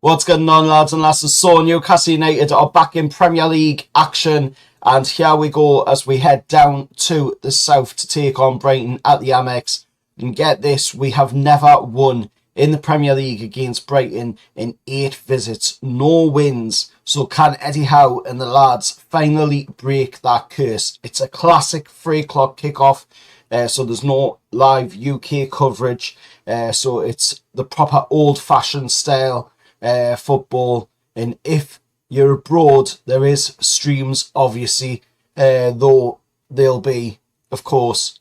What's going on, lads and lasses? So Newcastle United are back in Premier League action, and here we go as we head down to the south to take on Brighton at the Amex. And get this, we have never won in the Premier League against Brighton in 8 visits. No wins. So can Eddie Howe and the lads finally break that curse? It's a classic 3 o'clock kickoff. So there's no live UK coverage. So it's the proper old-fashioned style football, and if you're abroad there is streams, obviously, though they'll be of course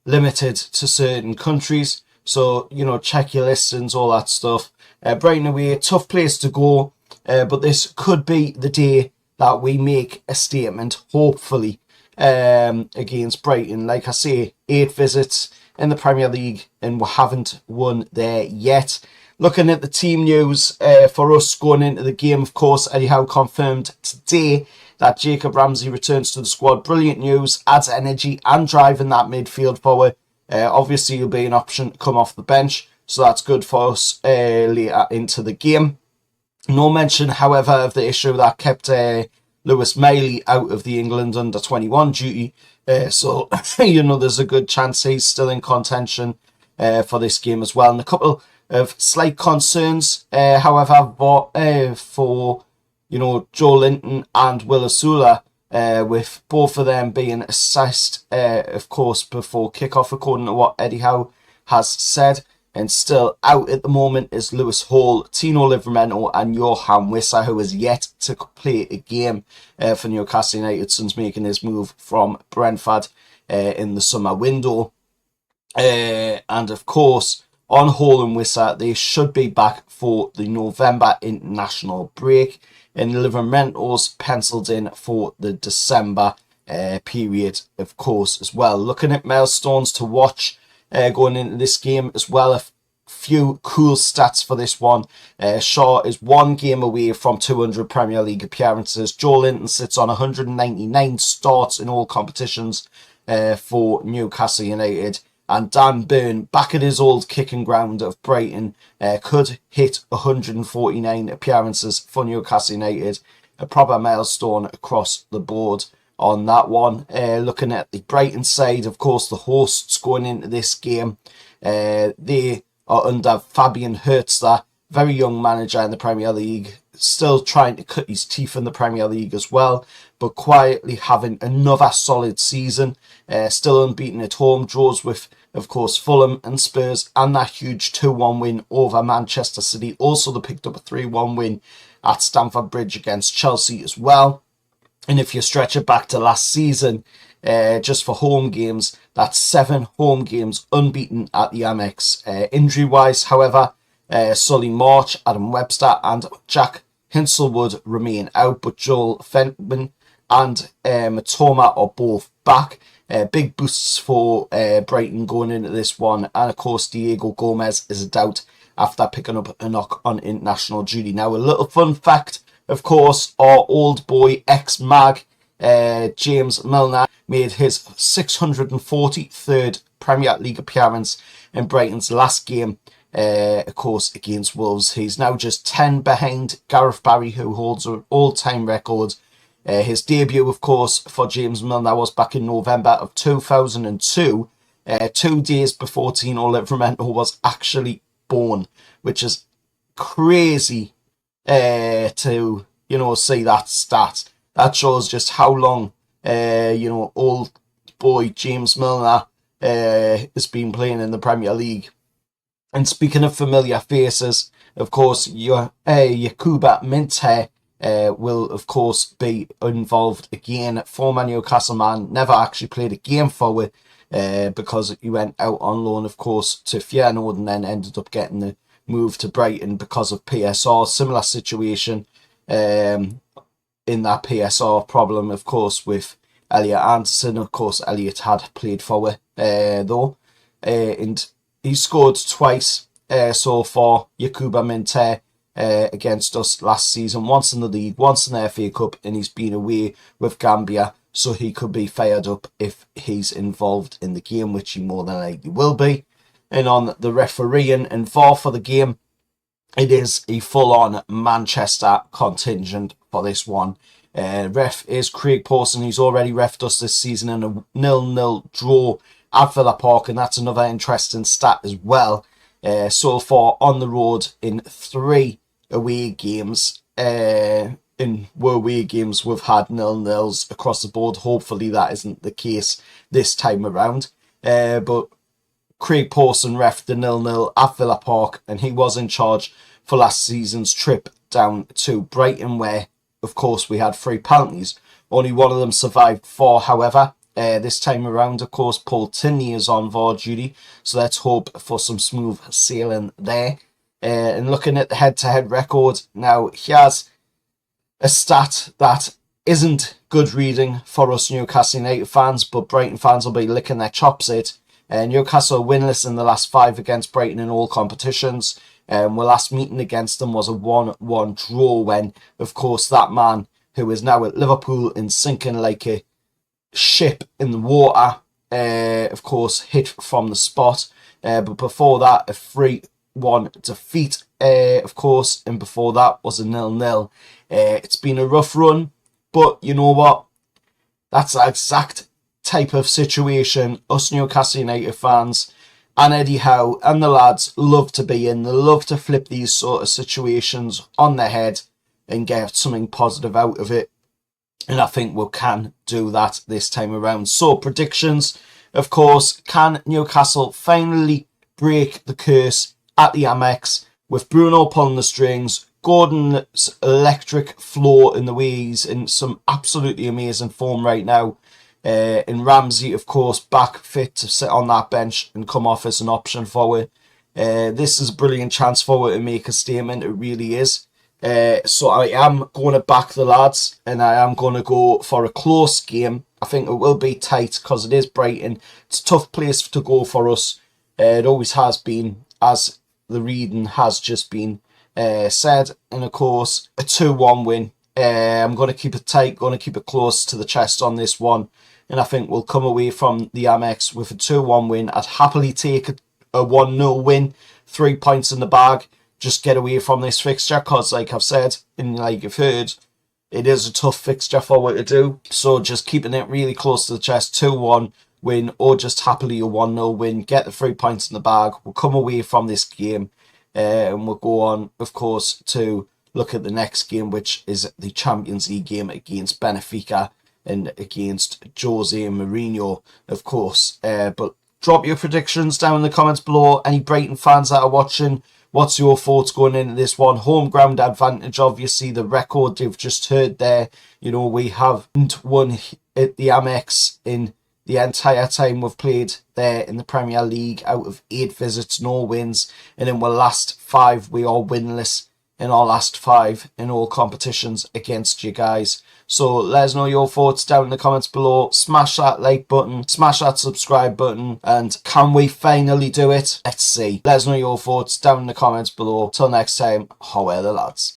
limited to certain countries, so check your listings, all that stuff. Brighton away, a tough place to go, but this could be the day that we make a statement, hopefully, against Brighton. Like I say, 8 visits in the Premier League and we haven't won there yet. Looking at the team news for us going into the game, of course, Eddie Howe confirmed today that Jacob Ramsey returns to the squad. Brilliant news, adds energy and drive in that midfield forward. Obviously, he'll be an option to come off the bench, so that's good for us later into the game. No mention, however, of the issue that kept Lewis Miley out of the England under-21 duty. So, there's a good chance he's still in contention for this game as well. And a couple of slight concerns, however, for Joe Linton and Will Osula, with both of them being assessed, of course, before kickoff, according to what Eddie Howe has said. And still out at the moment is Lewis Hall, Tino Livramento and Johan Wissa, who has yet to play a game for Newcastle United since making his move from Brentford in the summer window. And of course, on Hall and Wissa, they should be back for the November international break, and Livramento's penciled in for the December period, of course, as well. Looking at milestones to watch going into this game as well, a few cool stats for this one. Shaw is 1 game away from 200 Premier League appearances. Joe Linton sits on 199 starts in all competitions for Newcastle United. And Dan Burn, back at his old kicking ground of Brighton, could hit 149 appearances for Newcastle United. A proper milestone across the board on that one. Looking at the Brighton side, of course, the hosts going into this game, they are under Fabian Hurtzler, very young manager in the Premier League, still trying to cut his teeth in the Premier League as well, but quietly having another solid season, still unbeaten at home, draws with, of course, Fulham and Spurs, and that huge 2-1 win over Manchester City. Also, they picked up a 3-1 win at Stamford Bridge against Chelsea as well. And if you stretch it back to last season, just for home games, that's 7 home games unbeaten at the Amex. Injury-wise, however, Solly March, Adam Webster and Jack Hinselwood remain out, but Joel Fentman and Matoma are both back. Big boosts for Brighton going into this one. And of course, Diego Gomez is a doubt after picking up a knock on international duty. Now, a little fun fact, of course, our old boy ex-Mag, James Milner, made his 643rd Premier League appearance in Brighton's last game, of course, against Wolves. He's now just 10 behind Gareth Barry, who holds an all-time record. His debut, of course, for James Milner was back in November of 2002, 2 days before Tino Livramento was actually born, which is crazy to see that stat. That shows just how long old boy James Milner has been playing in the Premier League. And speaking of familiar faces, of course, Yakuba Minte will of course be involved again. Former Newcastle man, never actually played a game forward because he went out on loan, of course, to Feyenoord and then ended up getting the move to Brighton because of PSR. Similar situation in that PSR problem, of course, with Elliot Anderson. Of course, Elliot had played forward though, and he scored twice so far, Yakuba Minte, against us last season, once in the league, once in the FA Cup, and he's been away with Gambia, so he could be fired up if he's involved in the game, which he more than likely will be. And on the refereeing and VAR for the game, it is a full-on Manchester contingent for this one. Ref is Craig Pawson. He's already refed us this season in a 0-0 draw at Villa Park, and that's another interesting stat as well. So far on the road in 3 away games. In away games we've had 0-0s across the board. Hopefully that isn't the case this time around. But Craig Pawson ref the 0-0 at Villa Park, and he was in charge for last season's trip down to Brighton, where of course we had 3 penalties. Only one of them survived 4, however. This time around, of course, Paul Tinney is on VAR duty, so let's hope for some smooth sailing there. And looking at the head-to-head record, now here's a stat that isn't good reading for us Newcastle United fans, but Brighton fans will be licking their chops at. Newcastle winless in the last 5 against Brighton in all competitions. Our last meeting against them was a 1-1 draw when, of course, that man who is now at Liverpool and sinking like a ship in the water, of course, hit from the spot. But before that, a 3-1 defeat, of course, and before that was a 0-0. It's been a rough run, but you know what? That's the exact type of situation us Newcastle United fans and Eddie Howe and the lads love to be in. They love to flip these sort of situations on their head and get something positive out of it. And I think we can do that this time around. So predictions, of course, can Newcastle finally break the curse at the Amex with Bruno pulling the strings, Gordon's electric floor in the way he's in some absolutely amazing form right now. And Ramsey, of course, back fit to sit on that bench and come off as an option forward. This is a brilliant chance for it to make a statement. It really is. So I am going to back the lads, and I am going to go for a close game. I think it will be tight because it is Brighton. It's a tough place to go for us. It always has been, as the reading has just been said. And of course, a 2-1 win. I'm going to keep it tight, going to keep it close to the chest on this one. And I think we'll come away from the Amex with a 2-1 win. I'd happily take a 1-0 win, 3 points in the bag. Just get away from this fixture because, like I've said, and like you've heard, it is a tough fixture for what to do. So just keeping it really close to the chest, 2-1 win, or just happily a 1-0 win. Get the 3 points in the bag. We'll come away from this game and we'll go on, of course, to look at the next game, which is the Champions League game against Benfica and against Jose Mourinho, of course. But drop your predictions down in the comments below. Any Brighton fans that are watching, what's your thoughts going into this one? Home ground advantage, obviously, the record you've just heard there. You know, we haven't won at the Amex in the entire time we've played there in the Premier League. Out of 8 visits, no wins. And in our last 5, we are winless in our last 5 in all competitions against you guys. So let us know your thoughts down in the comments below. Smash that like button, smash that subscribe button, and can we finally do it? Let's see. Let us know your thoughts down in the comments below. Till next time, how are the lads?